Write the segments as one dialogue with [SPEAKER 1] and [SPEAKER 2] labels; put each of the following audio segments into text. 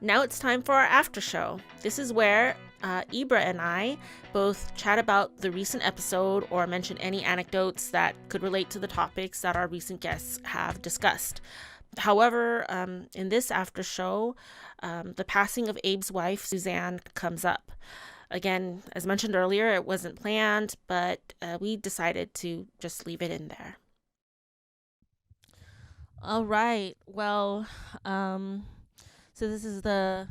[SPEAKER 1] Now it's time for our after show. This is where Ybra and I both chat about the recent episode or mention any anecdotes that could relate to the topics that our recent guests have discussed. However, in this after show, the passing of Abe's wife, Suzanne, comes up. Again, as mentioned earlier, it wasn't planned, but we decided to just leave it in there. All right. Well, so this is the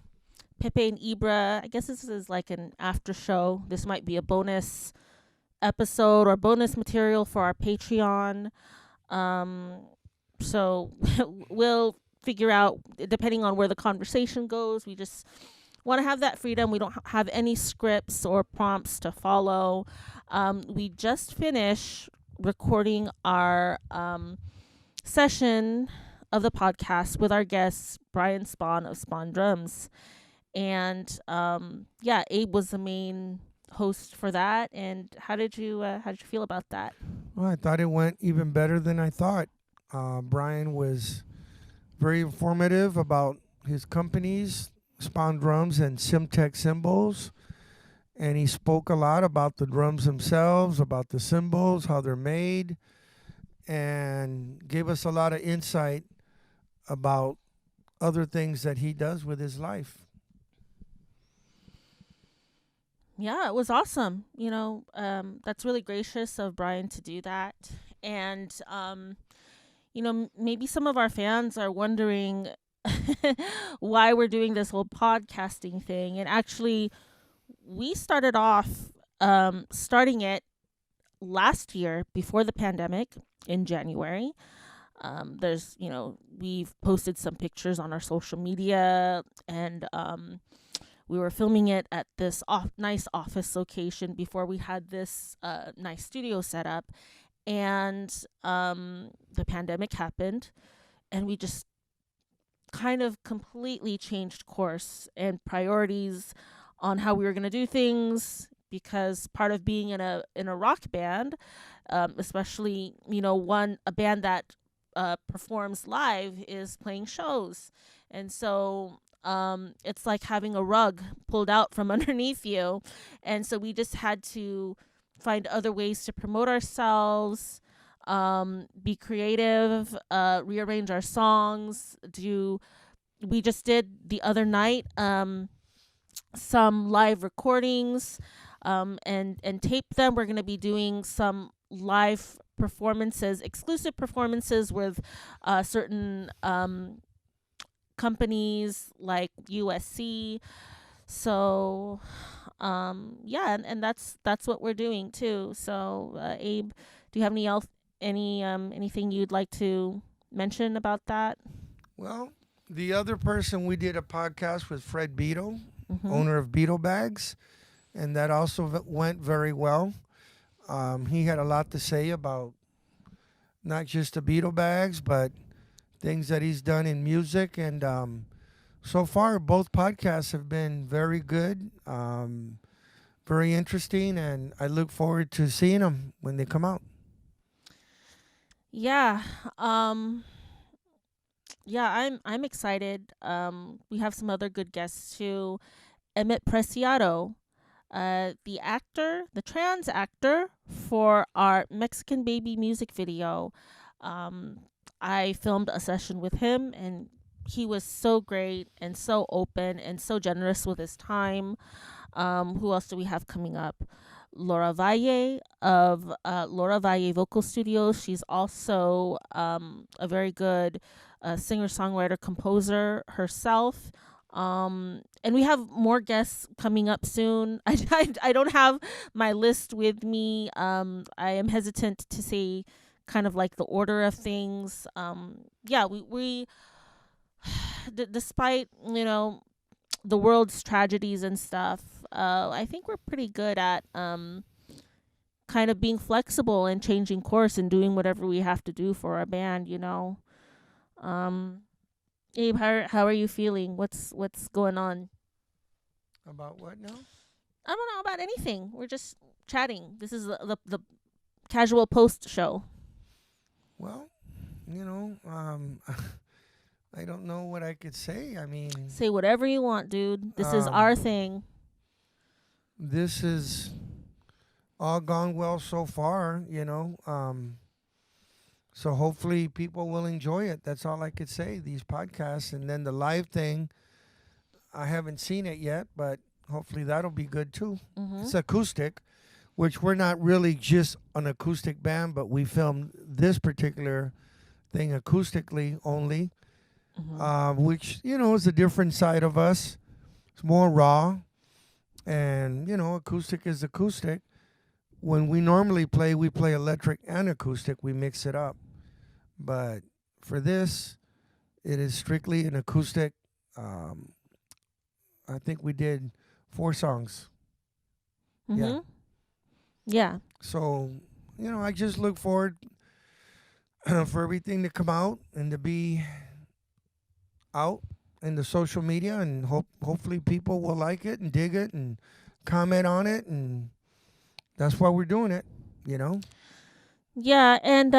[SPEAKER 1] Pepe and Ibra. I guess this is like an after show. This might be a bonus episode or bonus material for our Patreon. Um, so we'll figure out depending on where the conversation goes. We just want to have that freedom. We don't have any scripts or prompts to follow. We just finished recording our session of the podcast with our guest Brian Spawn of Spawn Drums, and Abe was the main host for that. And how did you feel about that?
[SPEAKER 2] Well, I thought it went even better than I thought. Brian was very informative about his companies, Spawn Drums and Simtech Cymbals. And he spoke a lot about the drums themselves, about the cymbals, how they're made, and gave us a lot of insight about other things that he does with his life.
[SPEAKER 1] Yeah, it was awesome. That's really gracious of Brian to do that. And maybe some of our fans are wondering why we're doing this whole podcasting thing. And actually, we started off starting it last year before the pandemic in January. We've posted some pictures on our social media, and we were filming it at this nice office location before we had this nice studio set up. And the pandemic happened, and we just kind of completely changed course and priorities on how we were going to do things, because part of being in a rock band, especially a band that performs live, is playing shows. And so it's like having a rug pulled out from underneath you. And so we just had to find other ways to promote ourselves, be creative, rearrange our songs. We just did the other night some live recordings, and tape them. We're going to be doing some live performances, exclusive performances with certain companies like USC. So and that's what we're doing too. So Abe, do you have anything you'd like to mention about that?
[SPEAKER 2] Well, the other person we did a podcast with, Fred Beetle,
[SPEAKER 1] Mm-hmm.
[SPEAKER 2] owner of Beetle Bags, and that also went very well. He had a lot to say about not just the Beetle Bags, but things that he's done in music. And so far, both podcasts have been very good, very interesting, and I look forward to seeing them when they come out.
[SPEAKER 1] Yeah. I'm excited. We have some other good guests too. Emmett Preciado, the trans actor for our Mexican Baby music video. Um, I filmed a session with him, and he was so great and so open and so generous with his time. Who else do we have coming up? Laura Valle of Laura Valle Vocal Studios. She's also a very good singer, songwriter, composer herself. And we have more guests coming up soon. I don't have my list with me. I am hesitant to say kind of like the order of things. We despite the world's tragedies and stuff, I think we're pretty good at kind of being flexible and changing course and doing whatever we have to do for our band. Um, Abe, how are you feeling? What's going on?
[SPEAKER 2] About what now?
[SPEAKER 1] I don't know about anything. We're just chatting. This is the casual post show.
[SPEAKER 2] Well, I don't know what I could say. I mean,
[SPEAKER 1] Say whatever you want, dude. This is
[SPEAKER 2] um,
[SPEAKER 1] our thing.
[SPEAKER 2] this is all gone well so far, so hopefully people will enjoy it. That's all I could say. These podcasts, and then the live thing. I haven't seen it yet, but hopefully that'll be good too.
[SPEAKER 1] Mhm.
[SPEAKER 2] It's acoustic, which we're not really just an acoustic band, but we filmed this particular thing acoustically only,
[SPEAKER 1] Mhm.
[SPEAKER 2] which is a different side of us. It's more raw, and acoustic is acoustic. When we normally play, we play electric and acoustic. We mix it up. But for this, it is strictly an acoustic. Um, I think we did 4 songs. Yeah.
[SPEAKER 1] Mhm. Yeah.
[SPEAKER 2] So, I just look forward for everything to come out and to be out in the social media, and hopefully people will like it and dig it and comment on it, and that's why we're doing it, you know?
[SPEAKER 1] Yeah, and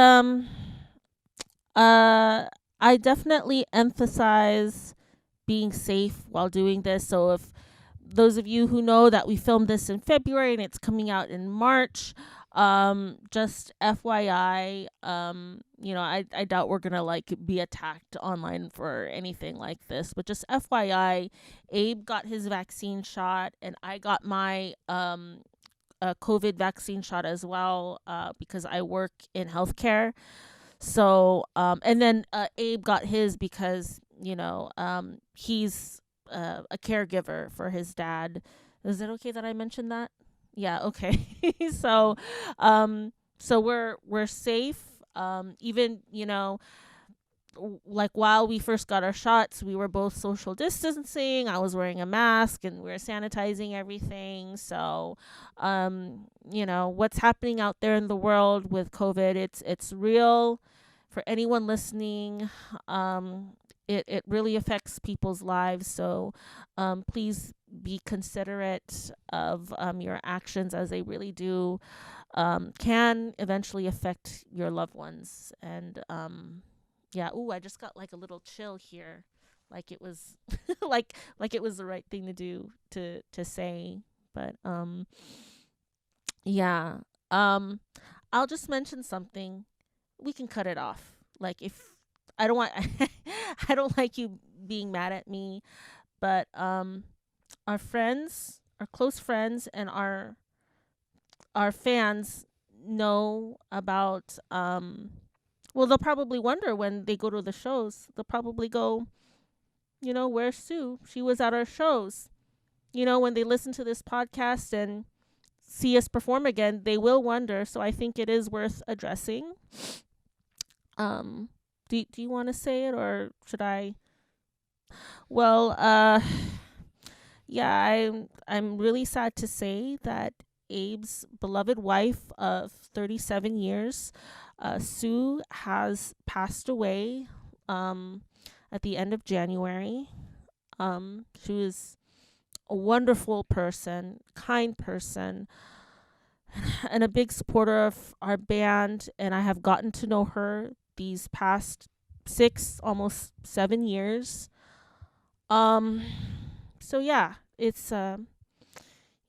[SPEAKER 1] uh I definitely emphasize being safe while doing this. So if those of you who know that we filmed this in February and it's coming out in March, just FYI, I doubt we're gonna like be attacked online for anything like this, but just FYI, Abe got his vaccine shot and I got my COVID vaccine shot as well, because I work in healthcare. So, and then Abe got his because he's a caregiver for his dad. Is it okay that I mentioned that? Yeah. Okay. so, we're safe. Even like while we first got our shots, we were both social distancing. I was wearing a mask and we are sanitizing everything. So, what's happening out there in the world with COVID, it's real. For anyone listening, it really affects people's lives. So, please be considerate of your actions, as they really do can eventually affect your loved ones. And yeah, ooh, I just got like a little chill here, like it was like it was the right thing to do to say. But yeah, um I'll just mention something. We can cut it off. Like, if I don't want I don't like you being mad at me, but our friends, our close friends, and our fans know about well, they'll probably wonder when they go to the shows. They'll probably go, where's Sue? She was at our shows. When they listen to this podcast and see us perform again, they will wonder. So I think it is worth addressing. Um, do you want to say it, or should I? Well, yeah, I'm really sad to say that Abe's beloved wife of 37 years, Sue, has passed away at the end of January. She was a wonderful person, kind person, and a big supporter of our band. And I have gotten to know her these past 6, almost 7 years. Um, so yeah, it's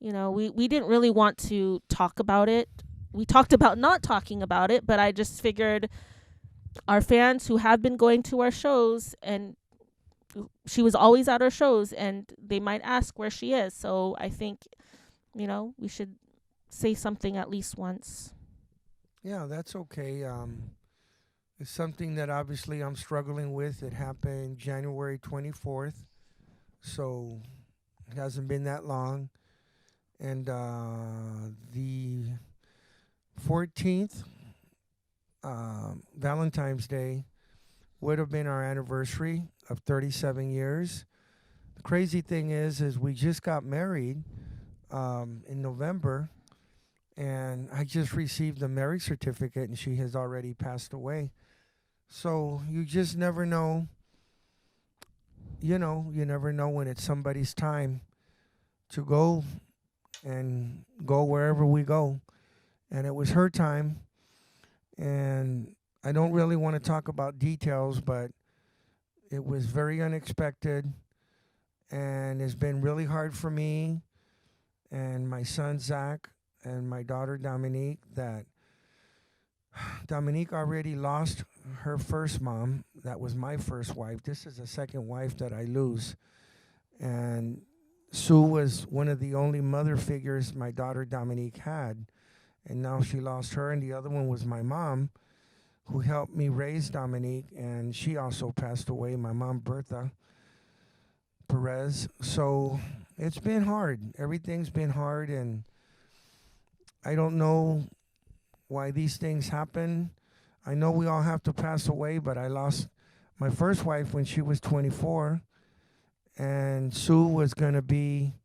[SPEAKER 1] we didn't really want to talk about it. We talked about not talking about it, but I just figured our fans who have been going to our shows, and she was always at our shows, and they might ask where she is. So I think, we should say something at least once.
[SPEAKER 2] Yeah, that's okay. It's something that obviously I'm struggling with. It happened January 24th, so it hasn't been that long. And the 14th, Valentine's Day, would have been our anniversary of 37 years. The crazy thing is we just got married in November, and I just received the marriage certificate, and she has already passed away. So you just never know. You never know when it's somebody's time to go and go wherever we go. And it was her time. And I don't really want to talk about details, but It was very unexpected, and it's been really hard for me and my son Zach and my daughter Dominique. That Dominique already lost her first mom. That was my first wife. This is the second wife that I lose. And Sue was one of the only mother figures my daughter Dominique had. And now she lost her. And the other one was my mom, who helped me raise Dominique. And she also passed away, my mom, Bertha Perez. So it's been hard. Everything's been hard. And I don't know why these things happen. I know we all have to pass away, but I lost my first wife when she was 24, and Sue was going to be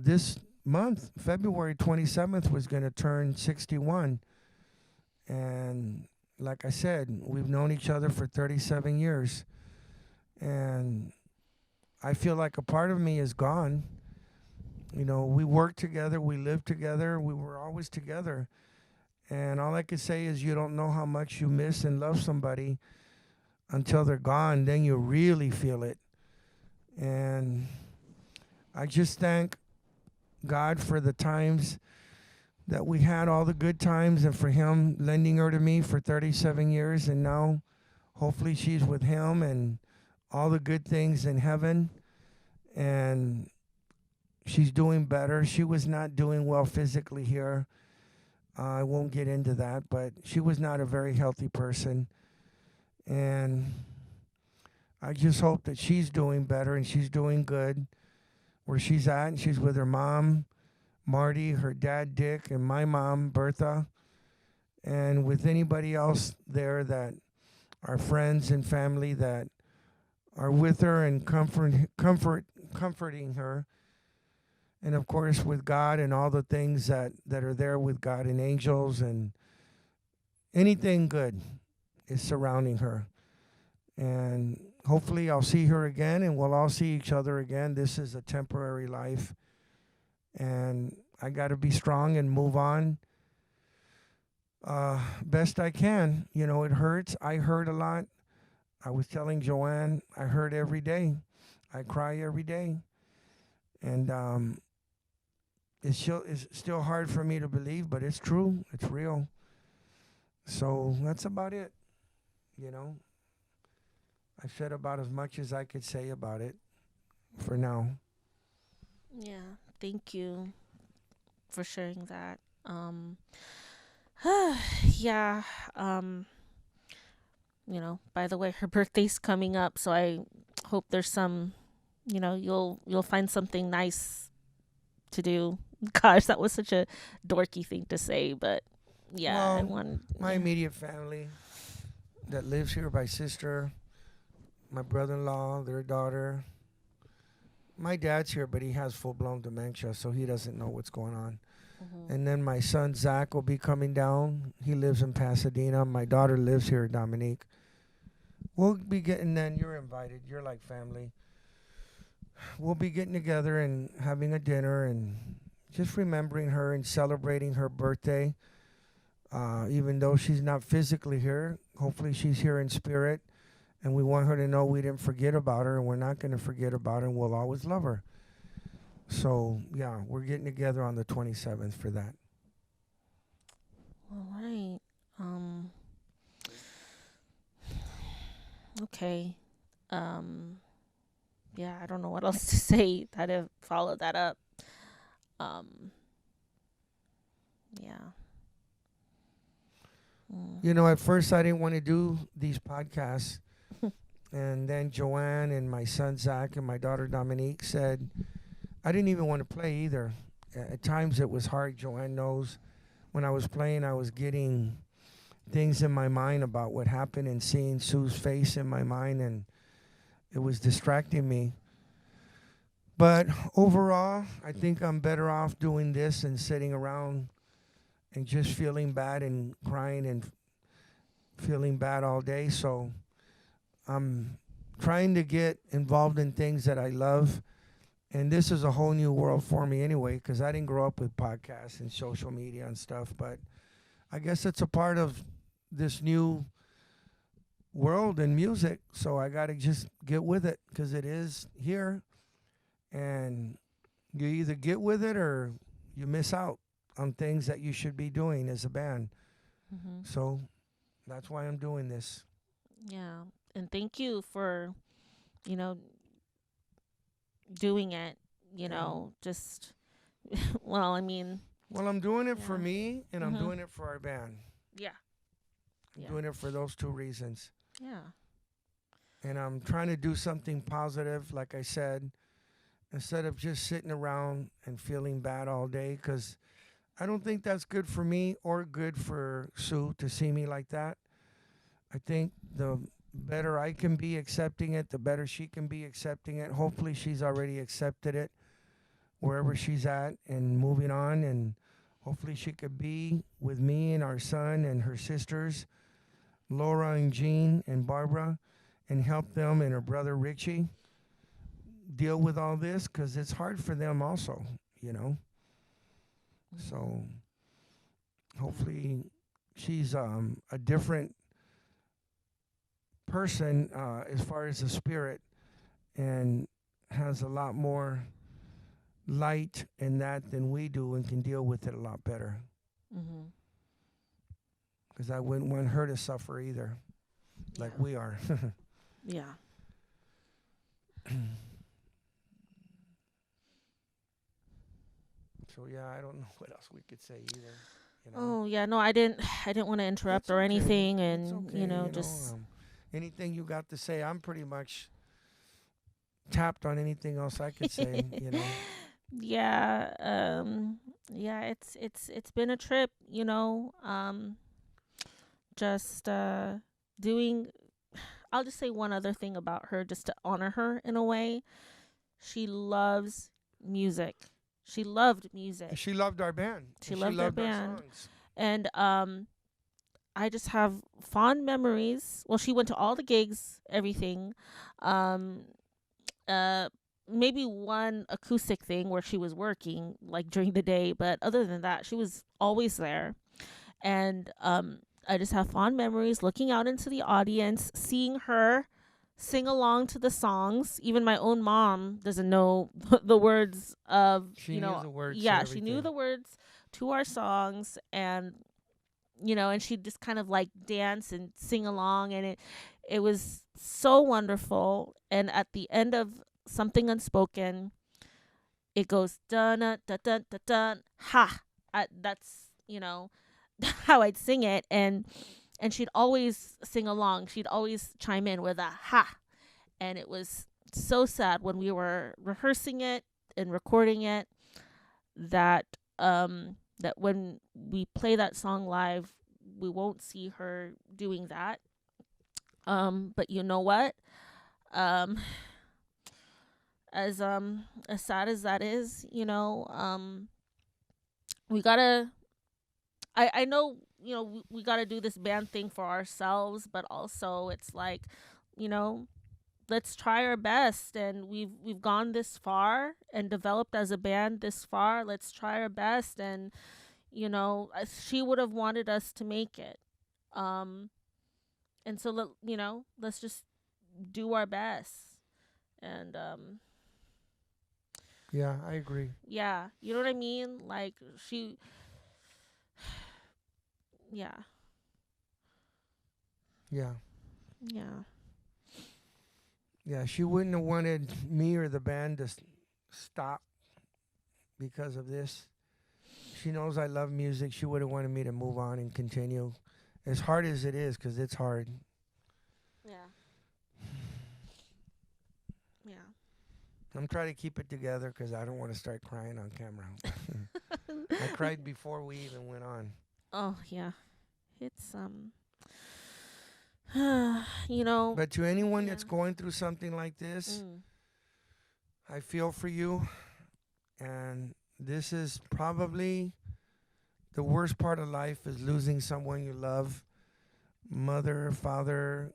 [SPEAKER 2] this month, February 27th, was going to turn 61. And like I said, we've known each other for 37 years, and I feel like a part of me is gone. You know, we worked together, we lived together, we were always together. And all I could say is you don't know how much you miss and love somebody until they're gone. Then you really feel it. And I just thank God for the times that we had, all the good times, and for Him lending her to me for 37 years. And now, hopefully, she's with Him and all the good things in heaven. And she's doing better. She was not doing well physically here. I won't get into that, but she was not a very healthy person. And I just hope that she's doing better and she's doing good where she's at. And she's with her mom, Marty, her dad, Dick, and my mom, Bertha, and with anybody else there that are friends and family that are with her and comforting her. And of course, with God and all the things that are there with God and angels and anything good is surrounding her. And hopefully, I'll see her again and we'll all see each other again. This is a temporary life. And I got to be strong and move on best I can. You know, it hurts. I hurt a lot. I was telling Joanne, I hurt every day. I cry every day. And it's still hard for me to believe, but it's true. It's real. So that's about it. You know, I said about as much as I could say about it for now.
[SPEAKER 1] Yeah, thank you for sharing that. Yeah, um, by the way, her birthday's coming up, so I hope there's some, you'll find something nice to do. Gosh, that was such a dorky thing to say, but yeah, I
[SPEAKER 2] Well,
[SPEAKER 1] want.
[SPEAKER 2] my
[SPEAKER 1] Yeah.
[SPEAKER 2] immediate family that lives here, my sister, my brother-in-law, their daughter. My dad's here, but he has full-blown dementia, so he doesn't know what's going on.
[SPEAKER 1] Mhm.
[SPEAKER 2] And then my son Zach will be coming down. He lives in Pasadena. My daughter lives here, Dominique. We'll be getting, then you're invited. You're like family. We'll be getting together and having a dinner and just remembering her and celebrating her birthday. Even though she's not physically here, hopefully she's here in spirit. And we want her to know we didn't forget about her and we're not going to forget about her and we'll always love her. So, yeah, we're getting together on the 27th for that.
[SPEAKER 1] All right. Um. Okay. Um. Yeah, I don't know what else to say. How to follow that up. Um. Yeah. Mm.
[SPEAKER 2] You know, at first I didn't want to do these podcasts. And then Joanne and my son Zach and my daughter Dominique said, I didn't even want to play either. At times it was hard. Joanne knows when I was playing, I was getting things in my mind about what happened and seeing Sue's face in my mind, and it was distracting me. But overall, I think I'm better off doing this than sitting around and just feeling bad and crying and feeling bad all day. So I'm trying to get involved in things that I love. And this is a whole new world for me anyway, because I didn't grow up with podcasts and social media and stuff. But I guess it's a part of this new world and music. So I got to just get with it because it is here. And you either get with it or you miss out on things that you should be doing as a band.
[SPEAKER 1] Mm-hmm.
[SPEAKER 2] So that's why I'm doing this.
[SPEAKER 1] Yeah. And thank you for, you know, doing it,
[SPEAKER 2] Yeah.
[SPEAKER 1] just, well, I mean,
[SPEAKER 2] Well, I'm doing it for
[SPEAKER 1] yeah.
[SPEAKER 2] me and I'm
[SPEAKER 1] Mm-hmm.
[SPEAKER 2] doing it for our band.
[SPEAKER 1] Yeah.
[SPEAKER 2] I'm
[SPEAKER 1] Yeah.
[SPEAKER 2] doing it for those two reasons.
[SPEAKER 1] Yeah.
[SPEAKER 2] And I'm trying to do something positive, like I said, instead of just sitting around and feeling bad all day, because I don't think that's good for me or good for Sue to see me like that. I think the better I can be accepting it, the better she can be accepting it. Hopefully, she's already accepted it wherever she's at and moving on. And hopefully, she could be with me and our son and her sisters, Laura and Jean and Barbara, and help them and her brother Richie deal with all this because it's hard for them also, you know.
[SPEAKER 1] Mm-hmm.
[SPEAKER 2] So
[SPEAKER 1] Yeah.
[SPEAKER 2] hopefully, she's a different person as far as the spirit and has a lot more light in that than we do and can deal with it a lot better.
[SPEAKER 1] Mm-hmm.
[SPEAKER 2] Because I wouldn't want her to suffer either, like
[SPEAKER 1] Yeah.
[SPEAKER 2] we are.
[SPEAKER 1] Yeah.
[SPEAKER 2] So yeah, I don't know what else we could say either. You know,
[SPEAKER 1] Oh, yeah. No, I didn't. I didn't want to interrupt
[SPEAKER 2] it's
[SPEAKER 1] or
[SPEAKER 2] okay.
[SPEAKER 1] anything,
[SPEAKER 2] It's
[SPEAKER 1] and
[SPEAKER 2] okay. You know,
[SPEAKER 1] just
[SPEAKER 2] anything you got to say, I'm pretty much tapped on anything else I could say. You know.
[SPEAKER 1] yeah. Yeah. It's been a trip. Just doing. I'll just say one other thing about her, just to honor her in a way. She loves music. She loved music.
[SPEAKER 2] She loved our band
[SPEAKER 1] She
[SPEAKER 2] and she
[SPEAKER 1] loved our
[SPEAKER 2] loved our
[SPEAKER 1] band,
[SPEAKER 2] songs.
[SPEAKER 1] and I just have fond memories. Well, she went to all the gigs, everything. Um, uh, Maybe one acoustic thing where she was working, like during the day, but other than that, she was always there. And I just have fond memories looking out into the audience, seeing her sing along to the songs. Even my own mom doesn't know the words of,
[SPEAKER 2] She knew the words to
[SPEAKER 1] yeah, she knew
[SPEAKER 2] everything.
[SPEAKER 1] the words to our songs, and and she'd just kind of like dance and sing along, and it was so wonderful. And at the end of Something Unspoken, it goes dun dun dun dun dun, dun ha. That's how I'd sing it, and she'd always sing along. She'd always chime in with a ha, and it was so sad when we were rehearsing it and recording it that that when we play that song live, we won't see her doing that. But you know what? Um, as sad as that is, we gotta. I know we gotta do this band thing for ourselves, but also it's like, you know, let's try our best, and we've gone this far and developed as a band this far. Let's try our best, and she would have wanted us to make it. Um, and so let's just do our best. And
[SPEAKER 2] Yeah, I agree.
[SPEAKER 1] yeah, you know what I mean? Like she, yeah,
[SPEAKER 2] Yeah.
[SPEAKER 1] yeah,
[SPEAKER 2] Yeah, she wouldn't have wanted me or the band to stop because of this. She knows I love music. She would have wanted me to move on and continue. As hard as it is, because it's hard.
[SPEAKER 1] yeah, yeah.
[SPEAKER 2] I'm trying to keep it together because I don't want to start crying on camera. I cried before we even went on.
[SPEAKER 1] Oh yeah, it's you know,
[SPEAKER 2] But to anyone
[SPEAKER 1] yeah.
[SPEAKER 2] that's going through something like this,
[SPEAKER 1] Mm.
[SPEAKER 2] I feel for you. And this is probably the worst part of life is losing someone you love, mother, father,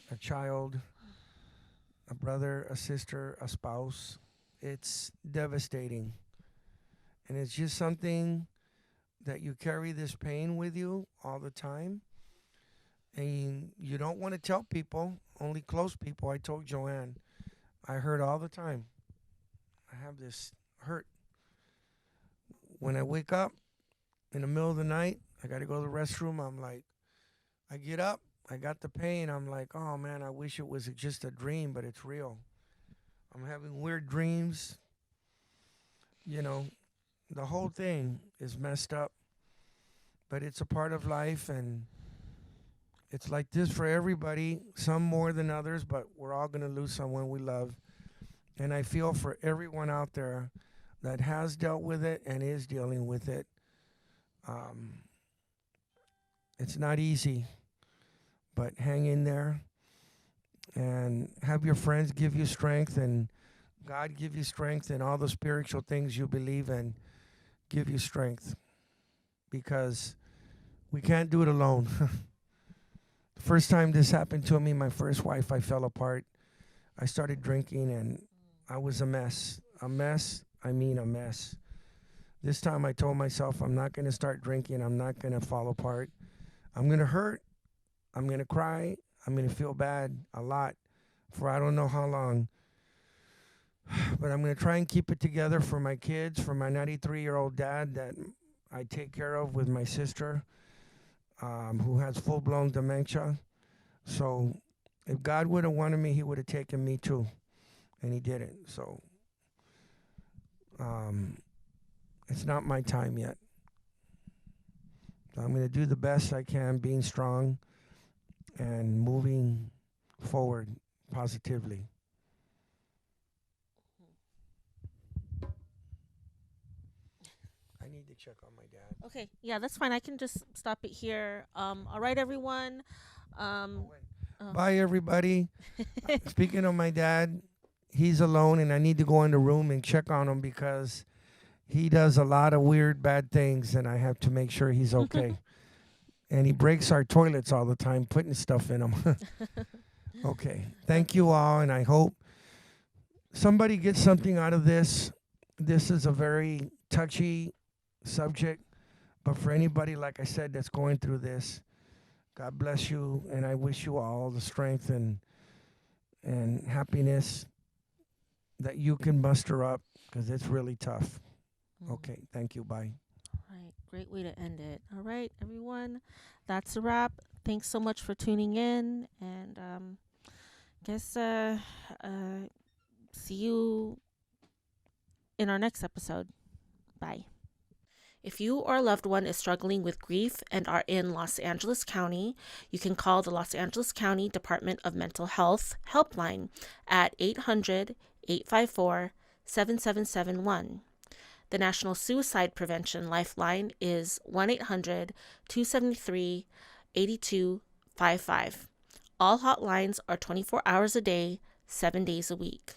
[SPEAKER 2] a child, a brother, a sister, a spouse. It's devastating. And it's just something that you carry this pain with you all the time. And you don't want to tell people, only close people. I told Joanne, I hurt all the time. I have this hurt. When I wake up in the middle of the night, I got to go to the restroom. I'm like, I get up, I got the pain. I'm like, oh man, I wish it was just a dream, but it's real. I'm having weird dreams. You know, the whole thing is messed up, but it's a part of life, and it's like this for everybody, some more than others, but we're all going to lose someone we love. And I feel for everyone out there that has dealt with it and is dealing with it. Um, it's not easy, but hang in there and have your friends give you strength, and God give you strength, and all the spiritual things you believe in give you strength, because we can't do it alone. The first time this happened to me, my first wife, I fell apart. I started drinking and I was a mess. A mess, I mean a mess. This time I told myself I'm not going to start drinking. I'm not going to fall apart. I'm going to hurt. I'm going to cry. I'm going to feel bad a lot for I don't know how long. But I'm going to try and keep it together for my kids, for my 93-year-old dad that I take care of with my sister, who has full-blown dementia. So if God would have wanted me, he would have taken me too. And he didn't. So it's not my time yet. So I'm going to do the best I can, being strong and moving forward positively. I need to check on my dad.
[SPEAKER 1] Okay, yeah, that's fine. I can just stop it here. All right, everyone. Um,
[SPEAKER 2] Bye, everybody. Speaking of my dad, he's alone, and I need to go in the room and check on him because he does a lot of weird, bad things, and I have to make sure he's okay. And he breaks our toilets all the time, putting stuff in them. Okay. Thank you all, and I hope somebody gets something out of this. This is a very touchy subject, but for anybody, like I said, that's going through this, God bless you, and I wish you all the strength and happiness that you can muster up, because it's really tough. Okay, thank you. Bye.
[SPEAKER 1] All right, great way to end it. All right, everyone, that's a wrap. Thanks so much for tuning in, and guess see you in our next episode. Bye. If you or a loved one is struggling with grief and are in Los Angeles County, you can call the Los Angeles County Department of Mental Health helpline at 800-854-7771. The National Suicide Prevention Lifeline is 1-800-273-8255. All hotlines are 24 hours a day, 7 days a week.